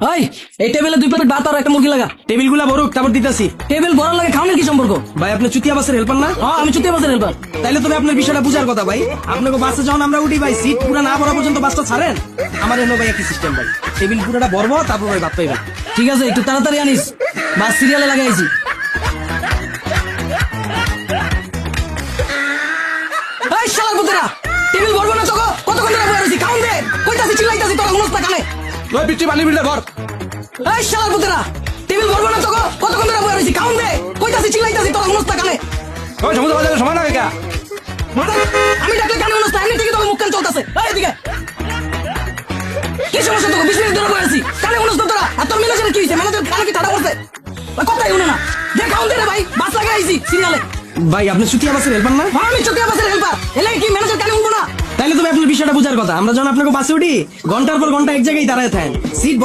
ওই এই টেবিলে 2 প্লেট ভাত আর একটা মুরগি লাগা। টেবিল গুলা ভরুক তারপর দিতেছি। টেবিল ভরার লাগে খাওয়ানোর কি সম্পর্ক? ভাই আপনি চুতিয়া বাসের হেল্পার না? হ্যাঁ আমি চুতিয়া বাসের হেল্পার। তাইলে তবে আপনার বিষয়টা বুঝার কথা ভাই। আপনাকে বাসে যখন আমরা উঠি ভাই সিট পুরা না ভরা পর্যন্ত বাসটা ছাড়েন। আমার এনে ভাই একই সিস্টেম ভাই, টেবিল পুরাটা ভরবো তারপর ভাই ভাত পাইবেন। ঠিক আছে একটু তাড়াতাড়ি আনিস, বাস সিরিয়ালে লাগাইছি। এই শালার পুতেরা, টেবিল ভরবো না তো গো? কতক্ষণ ধরে বসে আছি? খাওন দে, কইতাছি চিল্লাইতাছি তোরা হুনস না কানে। ওই পিচ্ছি পানি বিলটা ভর। এই শালার পুতেরা, টেবিল ভরবো না তো গো? কতক্ষণ ধরে বসে আছি? খাওন দে, কইতাছি চিল্লাইতাছি তোরা হুনস না কানে। ওই সমুদ্র বাজারে সমান লাগে কে? আমি ডাকলে কানে হুনস না, এমনি থেকে তোর মুখ কান চলতেছে। এই এদিকে কি সমস্যা তোকে? 20 মিনিট ধরে বসে আছি, কানে হুনস না তোরা? আর তোর ম্যানেজার কি হইছে? ম্যানেজার কানে কি ঠাডা পড়ছে? ওই কথাই শুনে না। দে খাওন দে রে ভাই, বাস লাগাইছি সিরিয়ালে। ভাই আপনি চুতিয়া বাসের হেল্পার না? হ্যাঁ আমি চুতিয়া বাসের হেল্পার। এলে কি ম্যানেজার কানে শুনবো না? তাইলে তুমি আপনার বিষয়টা বুঝার কথা। আমরা যখন আপনাকে বাসে উঠি ঘন্টার পর ঘন্টা এক জায়গায় দাঁড়ায় থাকেন, সিট